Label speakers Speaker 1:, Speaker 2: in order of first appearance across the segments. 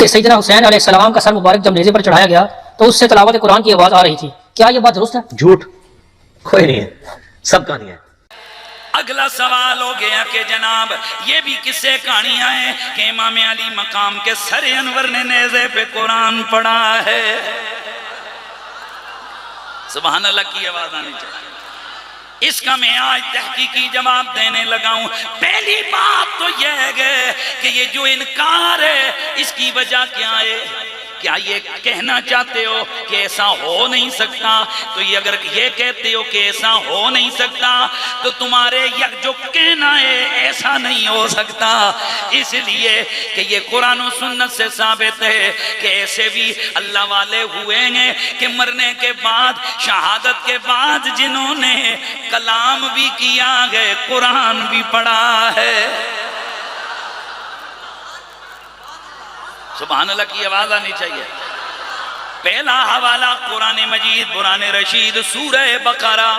Speaker 1: कि सैयदना हुसैन अलैहिस्सलाम का सर मुबारक जब नेज़े पर चढ़ाया गया तो उससे तिलावत कुरान की आवाज आ रही थी। क्या यह बात दुरुस्त है?
Speaker 2: झूठ कोई नहीं है, सब कहानी है।
Speaker 3: अगला सवाल हो गया कि जनाब ये भी किस्से कहानियां हैं कि इमाम अली मकाम के सर अनवर ने नेज़े पे कुरान पढ़ा है। सुभान अल्लाह की आवाज आनी चाहिए। इसका मैं आज तहकीकी जवाब देने लगा हूं। पहली बात तो यह है कि ये जो इनकार है इसकी वजह क्या है? क्या ये कहना चाहते हो कि ऐसा हो नहीं सकता? तो ये अगर ये कहते हो कि ऐसा हो नहीं सकता तो तुम्हारे यह जो कहना है ऐसा नहीं हो सकता, इसलिए कि ये कुरान और सुन्नत से साबित है कि ऐसे भी अल्लाह वाले हुए हैं कि मरने के बाद, शहादत के बाद जिन्होंने कलाम भी किया है, कुरान भी पढ़ा है। सुभान अल्लाह की आवाज आनी चाहिए। पहला हवाला कुरान मजीद कुरान रशीद सूरह बकरा।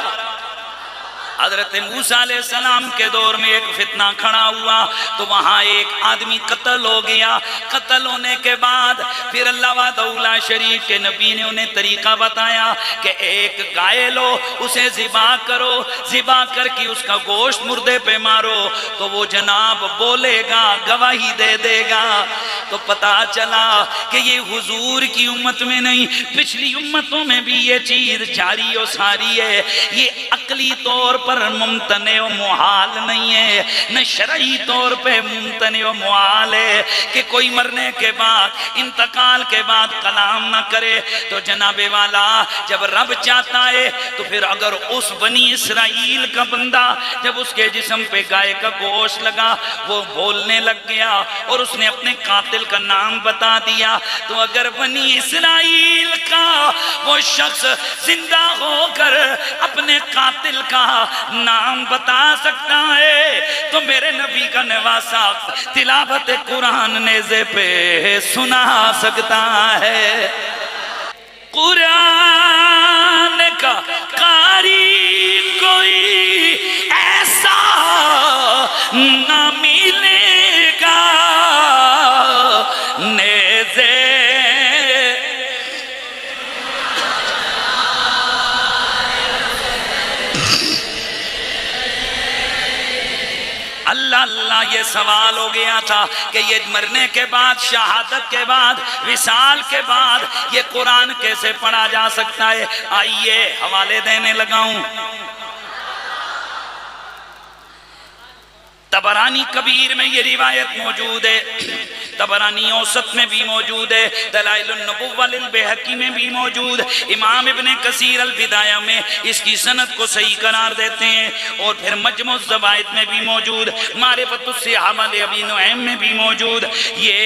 Speaker 3: हजरत मूसा अलैहिस्सलाम के दौर में एक फितना खड़ा हुआ तो वहां एक आदमी कत्ल हो गया। कत्ल होने के बाद फिर अल्लाह व दौला शरीफ के नबी ने उन्हें तरीका बताया कि एक गाय लो, उसे ज़िबा करो, ज़िबा करके उसका गोश्त मुर्दे पे मारो तो वो जनाब बोलेगा, गवाही दे देगा। तो पता चला कि ये हुजूर की उम्मत में नहीं, पिछली उम्मतों में भी ये चीज जारी और सारी है। ये अकली तौर पर मुमतने व मुहाल नहीं है, न शरई तौर पे मुमतने व मुहाल है कि कोई मरने के बाद, इंतकाल के बाद कलाम न करे। तो जनाबे वाला जब रब चाहता है तो फिर अगर उस बनी इसराइल का बंदा जब उसके जिस्म पे गाय का गोश्त लगा वो बोलने लग गया और उसने अपने कातिल का नाम बता दिया, तो अगर बनी इसराइल का वो शख्स जिंदा होकर अपने कातिल का नाम बता सकता है तो मेरे नबी का नवासा तिलावत कुरान नेज़े पे सुना सकता है। कुरान का कारी कोई ऐसा ना मिलेगा नेज़े अल्लाह अल्लाह। ये सवाल हो गया था कि ये मरने के बाद, शहादत के बाद, विसाल के बाद ये कुरान कैसे पढ़ा जा सकता है? आइए हवाले देने लगा हूं। तबरानी कबीर में ये रिवायत मौजूद है, तबरानी औसत में भी मौजूद है, दलाइलुन नबुव्वा लिल बैहकी में भी मौजूद, इमाम इब्ने कसीर अल बिदाया में इसकी सनद को सही करार देते हैं और फिर मजमू ज़वाइद में भी मौजूद, मारिफतुस सिहाबा अबी नुऐम में भी मौजूद, ये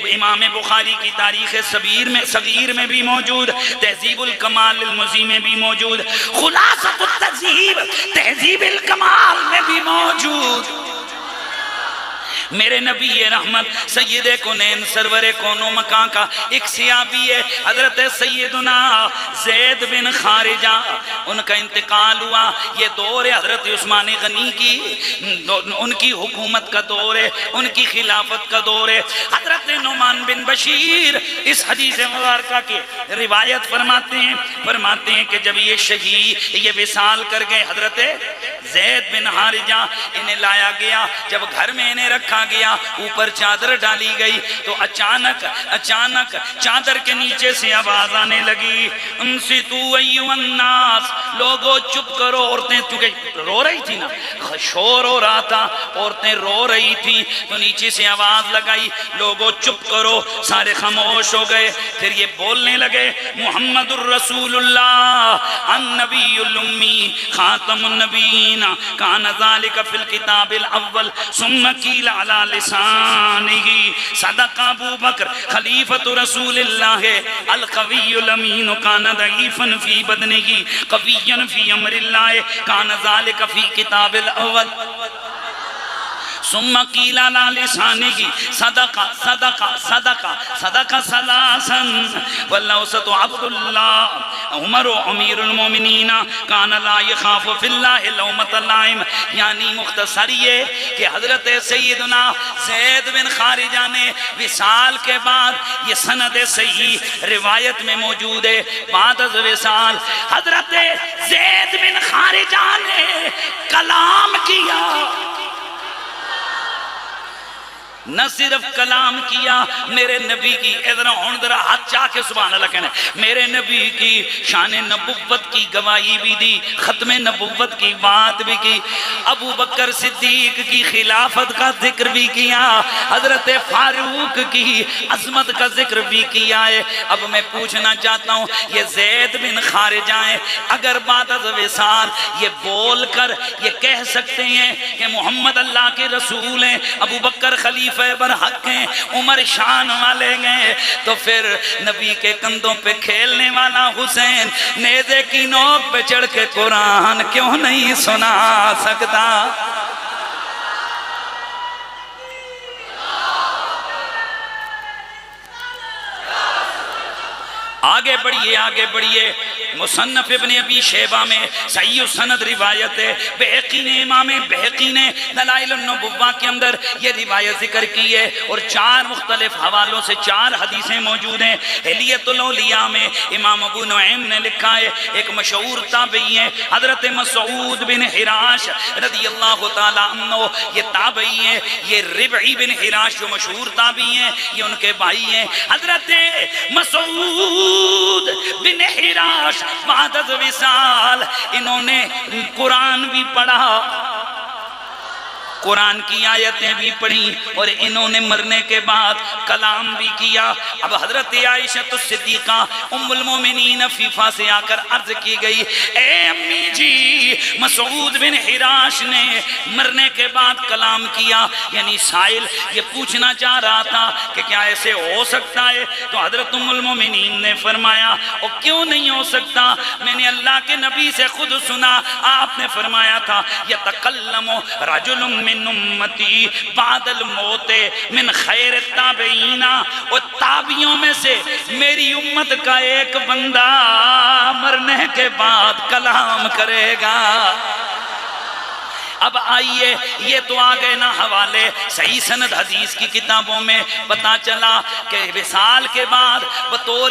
Speaker 3: इमाम बुखारी की तारीख सगीर में भी मौजूद, तहजीबुल कमाल लिल मुज़ी में भी मौजूद, खुलासतुत तहजीब तहजीबुल कमाल में भी मौजूद। मेरे नबी रहमत सैयदे कौनैन सरवरे कौनो मकां का एक सियाबी है, हजरत सैयदना ज़ैद बिन खारिजा, उनका इंतकाल हुआ। ये दौर है हजरत उस्मान गनी की, उनकी हुकूमत का दौर है, उनकी खिलाफत का दौर है। हजरत नुमान बिन बशीर इस हदीस मुबारका की रिवायत फरमाते हैं कि जब ये शहीद ये विसाल कर गए हजरत ज़ैद बिन हारिजा, इन्हें लाया गया, जब घर में इन्हें रखा गया, ऊपर चादर डाली गई तो अचानक चादर के नीचे से आवाज आने लगी, उनसितू अय्युहन्नास, लोगों चुप करो। औरतें चूंकि रो रही थी ना, शोर हो रहा था, औरतें रो रही थी, तो नीचे से आवाज लगाई, लोगों चुप करो। सारे खामोश हो गए। फिर ये बोलने लगे, मुहम्मदुर रसूलुल्लाह अन्नबियुल उम्मी खातमुन नबीना कान ज़ालिका फिल किताबिल अव्वल सुम्मा कीला अला लिसानिही सदका अबू बकर खलीफतु रसूलिल्लाह अल कवियुल अमीन कान दईफन फी बदनिही कवियन फी अमरिल्लाह कान ज़ालिका फी किताबिल अव्वल सुम्मा कीला ला लिसानिही सदका सदका सदका सदका सलासन वल्लौसतु अब्दुल्लाह उमर अमीरुल मोमिनीन कान ला यखाफु फिल्लाहि लौमत लाइम। यानी मुख्तसर ये कि हजरत सैयदना ज़ैद बिन खारिजा ने विसाल के बाद, ये सनद सही रिवायत में मौजूद है, बाद अज़ विसाल हजरत ज़ैद बिन खारिजा ने कलाम किया। न सिर्फ कलाम किया, मेरे नबी की इधर जरा हाथ चाह के सुभान अल्लाह कहना, मेरे नबी की शान नबुव्वत की गवाही भी दी, खत्म नबुव्वत की बात भी की, अबू बकर सिद्दीक की खिलाफत का जिक्र भी किया, हजरत फारूक की अजमत का जिक्र भी किया है। अब मैं पूछना चाहता हूँ, ये ज़ैद बिन खारिजा है, अगर बात विसाल ये बोल कर ये कह सकते हैं कि मोहम्मद अल्लाह के रसूल हैं, अबू बकर खलीफा बरहक हैं, उमर शान वाले हैं, तो फिर नबी के कंधों पे खेलने वाला हुसैन नेज़े की नोक पे चढ़ के कुरान क्यों नहीं सुना सकता? आगे बढ़िए, आगे बढ़िए। मुसन्नफ इब्ने अबी शैबा में सही सनद रिवायत है, बहकी ने, इमाम बहकी ने दलाइलुन नबुव्वा के अंदर ये रिवायत जिक्र की है, और 4 मुख्तलिफ हवालों से 4 हदीसें मौजूद हैं। हिलियतुल औलिया में इमाम अबू नुऐम ने लिखा है, एक मशहूर ताबई है हजरत मसूद बिन हिराश रदियल्लाहु ताला अन्हु, ये ताबई है, ये रिबई बिन हिराश जो मशहूर ताबई हैं, ये उनके भाई हैं। हजरत मसूद बिन हिराश बाद विसाल, इन्होंने कुरान भी पढ़ा, कुरान की आयतें भी पढ़ी, और इन्होंने मरने के बाद कलाम भी किया। अब हजरत आयशा तो सिद्दीका उम्मुल मोमिनीन फीफा से आकर अर्ज की गई, ए अम्मी जी, मसूद बिन हिराश ने मरने के बाद कलाम किया। यानी साइल ये पूछना चाह रहा था कि क्या ऐसे हो सकता है? तो हजरत उम्मुल मोमिनीन ने फरमाया, और क्यों नहीं हो सकता, मैंने अल्लाह के नबी से खुद सुना, आपने फरमाया था यतकल्लमु रजुलुम मिन उम्मती बादल मौते मिन खैर ताबईना, और ताबियों में से मेरी उम्मत का एक बंदा मरने के बाद कलाम करेगा। अब आइए, ये तो आ गए ना हवाले सही सनद हदीस की किताबों में, पता चला कि विसाल के बाद बतौर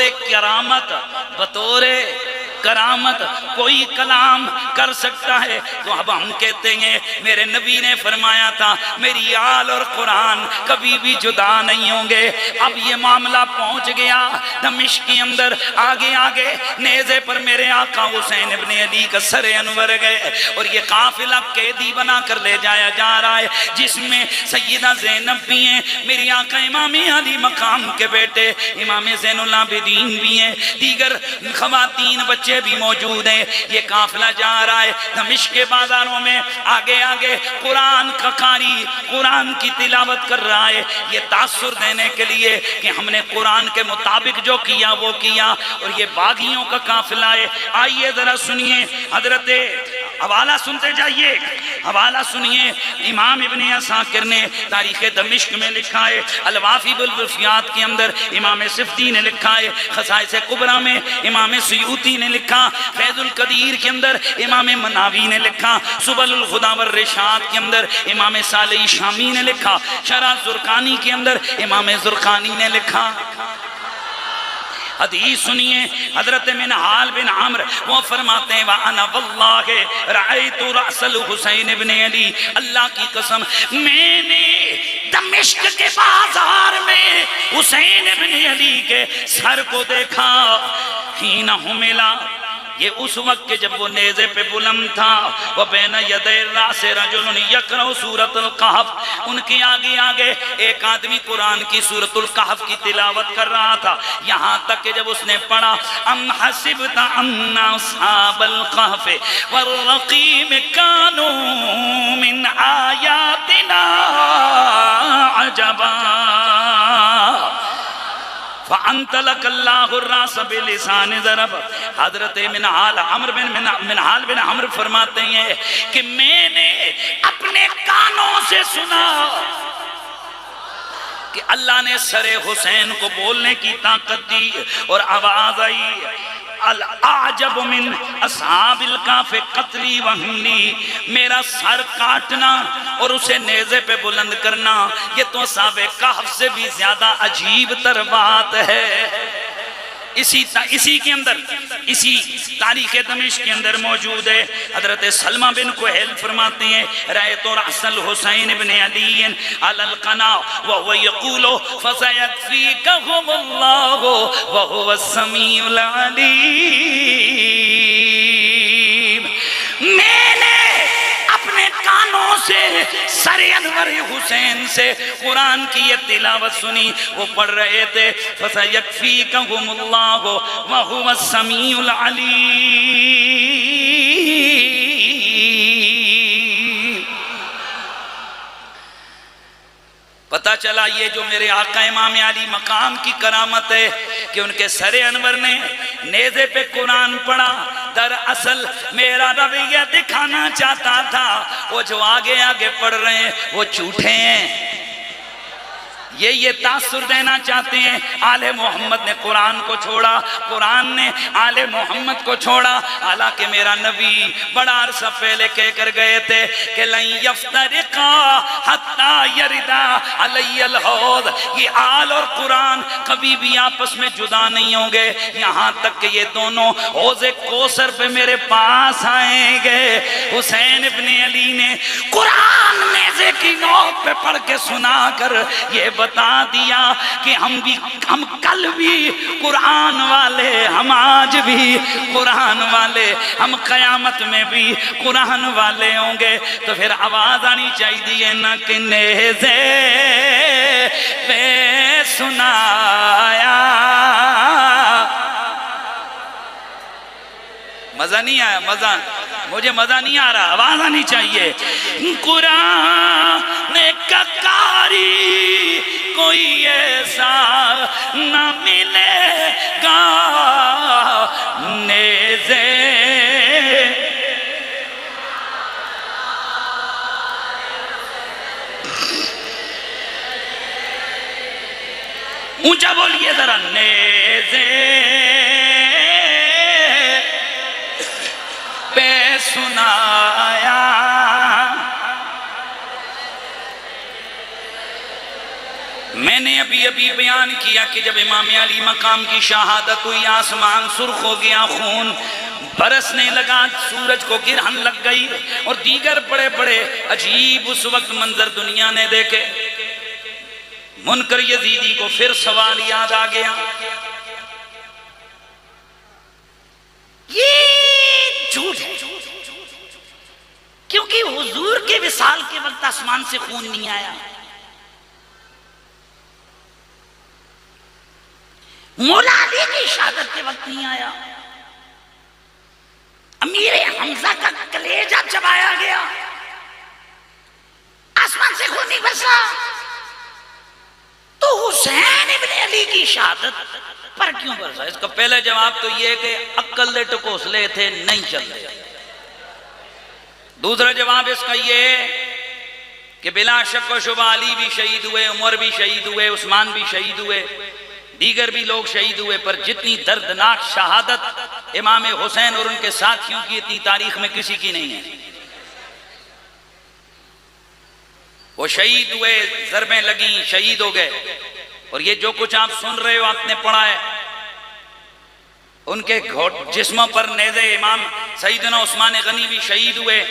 Speaker 3: करामत कोई कलाम कर सकता है। तो अब हम कहते हैं मेरे नबी ने फरमाया था मेरी आल और कुरान कभी भी जुदा नहीं होंगे। अब ये मामला पहुंच गया दमिश्क के अंदर, आगे आगे नेज़े पर मेरे आका हुसैन इब्ने अली का सरे अनवर गए, और ये काफिला कैदी बना कर ले जाया जा रहा है, जिसमें सैयदा ज़ैनब भी हैं, मेरी आका इमाम अली मकाम के बेटे इमाम ज़ैनुल आबिदीन भी हैं, दीगर खवातीन बच्चे भी मौजूद हैं। ये काफिला जा रहा है दमिश्क के बाजारों में, आगे आगे कुरान का कारी कुरान की तिलावत कर रहा है, ये तासुर देने के लिए कि हमने कुरान के मुताबिक जो किया वो किया, और ये बागियों का काफिला है। आइए जरा सुनिए, हजरत हवाला सुनते जाइए, हवाला सुनिए। इमाम इब्ने असाकिर ने तारीख दमिश्क में लिखा है, अल-वाफ़ी बिल-वफ़ियात के अंदर इमाम सिफ़ती ने लिखा है, खसाइस कुबरा में इमाम सुयूती ने लिखा, फैज़ुल कदीर के अंदर इमाम मनावी ने लिखा, सुबुल हुदा व रिशाद के अंदर इमाम सालेही शामी ने लिखा, शरह ज़ुरक़ानी के अंदर इमाम ज़ुरक़ानी ने लिखा। हदीस सुनिए, हजरत मिनहाल बिन आमर वो फरमाते हैं, वा अना वल्लाहि रअयतु रअसल हुसैन इब्ने अली, अल्लाह की कसम मैंने दमिश्क के बाजार में हुसैन इब्ने अली के सर को देखा। हीना हुमिला, ये उस वक्त के जब वो नेज़े पे बुलंद था, वह बैना यदे रासे रजुलन यक़रअ सूरतुल कहफ, उनके आगे आगे एक आदमी कुरान की सूरतुल कहफ की तिलावत कर रहा था। यहाँ तक कि जब उसने पढ़ा अम हसिबता अन्ना अस्हाबल कहफ़ वर्रक़ीम कानू मिन आयातिना अजबा हजरत मिनहाल बिन अम्र फरमाते हैं कि मैंने अपने कानों से सुना कि अल्लाह ने सरे हुसैन को बोलने की ताकत दी और आवाज आई अल आजब मिन अस्हाबिल काफ़े कत्ली वहनी, मेरा सर काटना और उसे नेज़े पे बुलंद करना ये तो अस्हाबे कहफ से भी ज्यादा अजीब तर बात है। इसी के अंदर इसी तारीख दमिश्क के अंदर मौजूद है। हजरत सलमा बिन कुहैल फरमाते हैं राय तो रसल हुसैन इब्न अली अलल कना व हुवा यक़ूलु फसयकफ़ीकहुमुल्लाहु व हुवा अस्समीउल अलीम। मैंने अपने कानों से सर अनवर हुसैन से कुरान की ये तिलावत सुनी, वो पढ़ रहे थे फसयकफ़ीकहुमुल्लाहु व हुवा अस्समीउल अलीम। पता चला ये जो मेरे आका इमाम अली मकाम की करामत है कि उनके सरे अनवर ने नेज़े पे कुरान पढ़ा। दरअसल मेरा रवैया दिखाना चाहता था वो जो आगे आगे पढ़ रहे हैं वो झूठे हैं, ये तासुर देना चाहते हैं। आले मोहम्मद ने कुरान को छोड़ा, कुरान ने आले मोहम्मद को छोड़ा। हालांकि मेरा नबी बड़ा अरसा पहले कह कर गए थे कि लन यफ्तरिका हत्ता यरिदा अलैयल हौद, ये आल और कुरान कभी भी आपस में जुदा नहीं होंगे यहाँ तक कि ये दोनों हौज़े कौसर पे मेरे पास आएंगे। हुसैन इब्ने अली ने कुरान नेज़े की नोक पे पढ़ के सुनाकर ये बता दिया कि हम कल भी कुरान वाले, हम आज भी कुरान वाले, हम कयामत में भी कुरान वाले होंगे। तो फिर आवाज आनी चाहिए ना कि नेज़े पे सुनाया। मजा नहीं आया, मुझे मजा नहीं आ रहा, आवाज आनी चाहिए। कुरान का कारी कोई ऐसा न मिलेगा नेज़े ऊंचा बोलिए जरा, नेज़े पे सुनाया। मैंने अभी बयान किया कि जब इमाम अली मकाम की शहादत हुई, आसमान सुर्ख हो गया, खून बरसने लगा, सूरज को गिरहन लग गई और दीगर बड़े बड़े अजीब उस वक्त मंजर दुनिया ने देखे। मुनकर यजीदी को फिर सवाल याद आ गया, ये झूठ है क्योंकि हुजूर के विसाल के वक्त आसमान से खून नहीं आया, मौला अली की शहादत के वक्त नहीं आया, अमीर हमजा का कलेजा चबाया गया, आसमान से खून नहीं बरसा। तो हुसैन इब्ने अली की शहादत पर क्यों बरसा? इसका पहला जवाब तो यह कि अक्ल दे टकोसले थे, नहीं चलते। दूसरा जवाब इसका यह कि बिला शक व शुबा अली भी शहीद हुए, उमर भी शहीद हुए, उस्मान भी शहीद हुए, दीगर भी लोग शहीद हुए, पर जितनी दर्दनाक शहादत इमाम हुसैन और उनके साथियों की इतनी तारीख में किसी की नहीं है। वो शहीद हुए, ज़रबें लगी, शहीद हो गए। और ये जो कुछ आप सुन रहे हो, आपने पढ़ा है, उनके जिस्मों पर नेज़े इमाम सईदना उस्मान गनी भी शहीद हुए,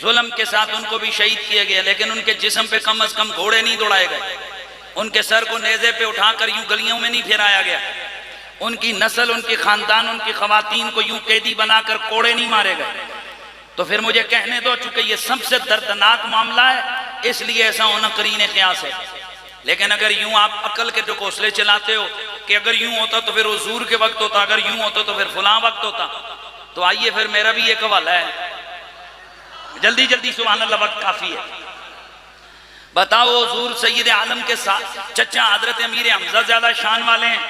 Speaker 3: जुल्म के साथ उनको भी शहीद किया गया, लेकिन उनके जिस्म पे कम अज कम घोड़े नहीं दौड़ाए गए, उनके सर को नेज़े पे उठाकर यूं गलियों में नहीं फिराया गया, उनकी नस्ल, उनके खानदान, उनकी खवातीन को यूं कैदी बनाकर कोड़े नहीं मारे गए। तो फिर मुझे कहने दो, चूंकि ये सबसे दर्दनाक मामला है इसलिए ऐसा होना करीने क़यास है। लेकिन अगर यूं आप अकल के ढकोसले चलाते हो कि अगर यूं होता तो फिर हुजूर के वक्त होता, अगर यूं होता तो फिर फलां वक्त होता, तो आइए फिर मेरा भी एक हवाला है, जल्दी जल्दी सुभान अल्लाह, वक्त काफी है। बताओ हुजूर सैयद आलम के साथ चचा हजरत अमीर हमजा ज्यादा शान वाले हैं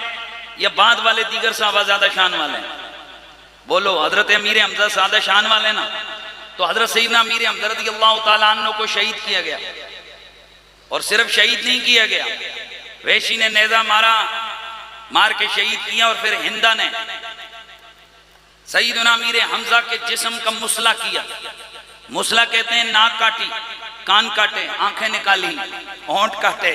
Speaker 3: या बाद वाले दीगर साहबा ज्यादा शान वाले हैं? बोलो। हजरत अमीर हमजा ज्यादा शान वाले ना? तो हजरत सईदना अमीर हमजा रज़ियल्लाहु ताला अन्हु को शहीद किया गया, और सिर्फ शहीद नहीं किया गया, वैशी ने नेजा मारा, मार के शहीद किया, और फिर हिंदा ने सईदना अमीर हमजा के जिस्म का मुसला किया। मुसला कहते हैं नाक काटी, कान काटे, आंखें निकाली, होंठ काटे।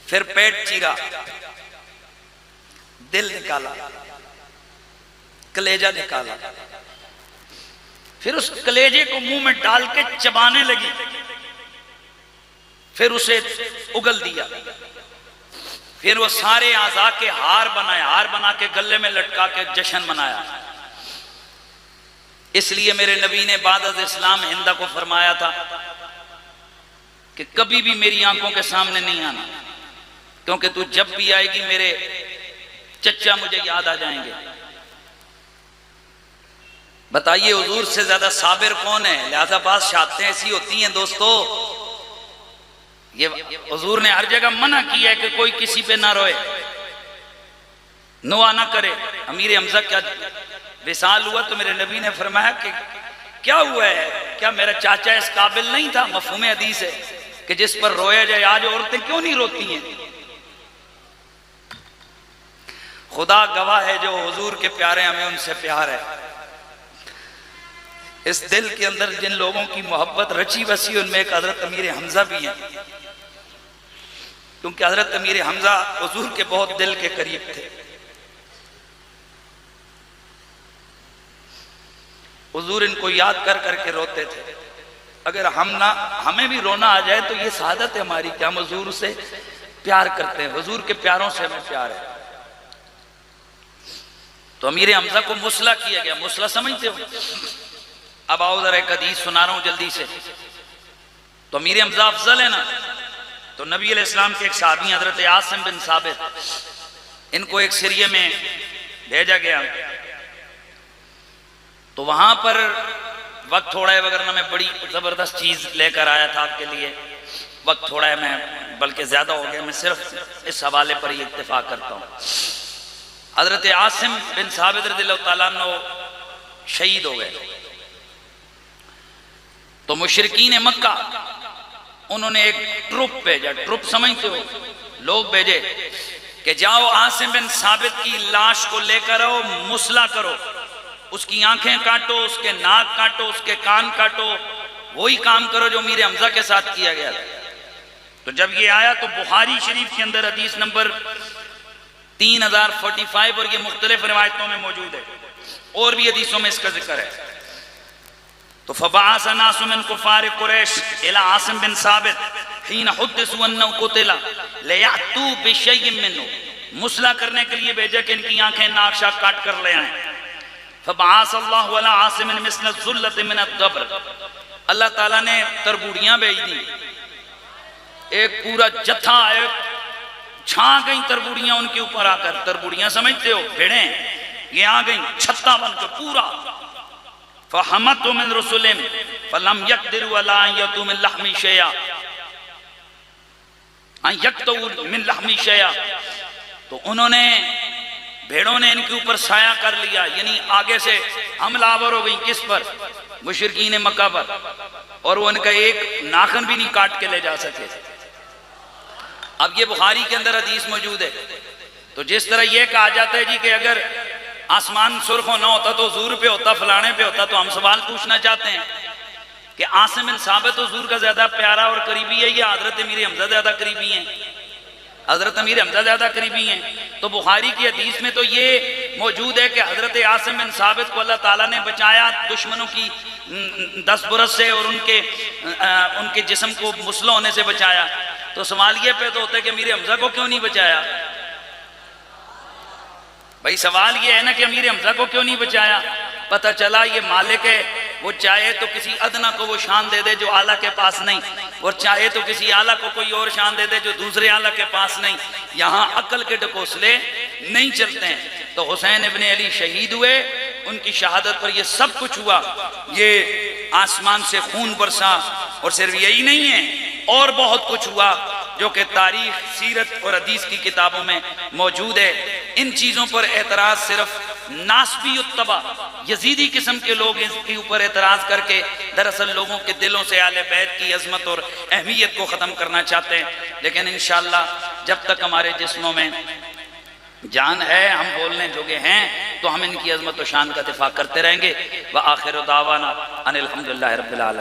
Speaker 3: फिर पेट चीरा, दिल निकाला, कलेजा निकाला, फिर उस कलेजे को मुंह में डाल के चबाने लगी, फिर उसे उगल दिया, फिर वो सारे आज़ा के हार बनाए, हार बना के गले में लटका के जश्न मनाया। इसलिए मेरे नबी ने बाद अज़ इस्लाम हिंदा को फरमाया था कि कभी भी मेरी आंखों के सामने नहीं आना, क्योंकि तू जब भी आएगी मेरे चच्चा मुझे याद आ जाएंगे। बताइए हुजूर से ज्यादा साबिर कौन है? लिहाजा बात शादतें ऐसी होती हैं दोस्तों, ये हुजूर ने हर जगह मना किया है कि कोई किसी पे ना रोए, नुआ ना करे। अमीर हमजा क्या विसाल हुआ तो मेरे नबी ने फरमाया कि क्या हुआ है, क्या मेरा चाचा इस काबिल नहीं था? मफहूम हदीस है कि जिस पर रोया जाए। आज औरतें क्यों नहीं रोती हैं? खुदा गवाह है, जो हुजूर के प्यारे हमें उनसे प्यार है। इस दिल के अंदर जिन लोगों की मोहब्बत रची बसी, उनमें एक हजरत अमीर हमजा भी है, क्योंकि हजरत अमीर हमजा हुजूर के बहुत दिल के करीब थे। हुजूर इनको याद कर करके रोते थे। अगर हमें भी रोना आ जाए तो ये शहादत है हमारी कि हम हुजूर से प्यार करते हैं, हुजूर के प्यारों से हमें प्यार है। तो अमीर हमजा को मुसला किया गया। मुसला समझते हो? अब आओ जरा एक हदीस सुना रहा हूं जल्दी से। तो अमीर हमजा अफजल है ना, तो नबी अलैहिस्सलाम के एक साहबी हजरत आसिम बिन साबित, इनको एक सीरिया में भेजा गया। तो वहां पर वक्त थोड़ा है, वगरना मैं बड़ी जबरदस्त चीज लेकर आया था आपके लिए। वक्त थोड़ा है, मैं बल्कि ज्यादा हो गया, मैं सिर्फ इस हवाले पर ही इत्तेफाक करता हूं। हजरत आसिम बिन साबित रज़ियल्लाहु ताला अन्हु शहीद हो गए। तो मुशरिकीन मक्का उन्होंने एक ट्रुप भेजा। ट्रुप समझते हो? लोग भेजे कि जाओ आसिम बिन साबित की लाश को लेकर आओ, मुसला करो, उसकी आंखें काटो, उसके नाक काटो, उसके कान काटो, वही काम करो जो अमीर हमजा के साथ किया गया था। तो जब ये आया तो बुखारी शरीफ के अंदर हदीस नंबर 3045 और ये मुख्तलिफ रिवायतों में मौजूद है, और भी हदीसों में इसका जिक्र है। तो फबाअस नासु मिन कुफार कुरैश इला आसिम बिन साबित हिन हुद्दिसु अन्नहु कुतिला लयअतू बिशैइन मिन्हु, मुसला करने के लिए भेजा कि इनकी आंखें नाक शाक काट कर ले आए। फबाअस अल्लाहु अला आसिम मिस्ल ज़ुल्लत मिन अद-दब्र, अल्लाह ताला ने तरबूड़ियां भेज दी, एक पूरा जत्था आया, छा गई तरबूड़ियां उनके ऊपर आकर। तरबूड़ियां समझते हो? भेड़ें, ये आ गई छत्ता बनकर पूरा। फहमतु मिन रुसुलिम फलम यक़दिरु अला अन यतु मिन लहमी शैया, अन यक़तु मिन लहमी शैया। तो उन्होंने, भेड़ों ने इनके ऊपर साया कर लिया, यानी आगे से हमलावर हो गई। किस पर? मुशरिकीन मक्का पर। और वो उनका एक नाखन भी नहीं काट के ले जा सके। अब ये बुखारी के अंदर हदीस मौजूद है। तो जिस तरह ये कहा जाता है जी कि अगर आसमान सुर्ख ना होता तो हुजूर पे होता, फलाने पे होता, तो हम सवाल पूछना चाहते हैं कि आसिम बिन साबित हुजूर का ज्यादा प्यारा और करीबी है या हजरत अमीर हमजा ज्यादा करीबी हैं? हजरत अमीर हमजा ज्यादा करीबी हैं। तो बुखारी की हदीस में तो ये मौजूद है कि हजरत आसिम बिन साबित को अल्लाह ताला ने बचाया दुश्मनों की 10 बरस से, और उनके जिस्म को मुसला होने से बचाया। तो सवाल ये पे तो होता है कि अमीर हमजा को क्यों नहीं बचाया? भाई सवाल ये है ना कि अमीर हमजा को क्यों नहीं बचाया? पता चला ये मालिक है, वो चाहे तो किसी अदना को वो शान दे दे जो आला के पास नहीं, और चाहे तो किसी आला को कोई और शान दे दे जो दूसरे आला के पास नहीं। यहाँ अक्ल के ढकोसले नहीं चलते हैं। तो हुसैन इब्ने अली शहीद हुए, उनकी शहादत पर ये सब कुछ हुआ। ये आसमान से खून बरसा। और सिर्फ यही नहीं है, और बहुत कुछ हुआ जो कि तारीख, सीरत और हदीस की किताबों में मौजूद है। इन चीज़ों पर एतराज़ सिर्फ नासबी उत्तबा यजीदी किस्म के लोग इसके ऊपर एतराज़ करके दरअसल लोगों के दिलों से आले बैत की अजमत और अहमियत को ख़त्म करना चाहते हैं। लेकिन इंशाअल्लाह जब तक हमारे जिस्मों में जान है, हम बोलने जोगे हैं, तो हम इनकी अजमत और शान का दिफा करते रहेंगे। व आखिर दावाना अनिल हम्दुलिल्लाहि रब्बिल आलमीन।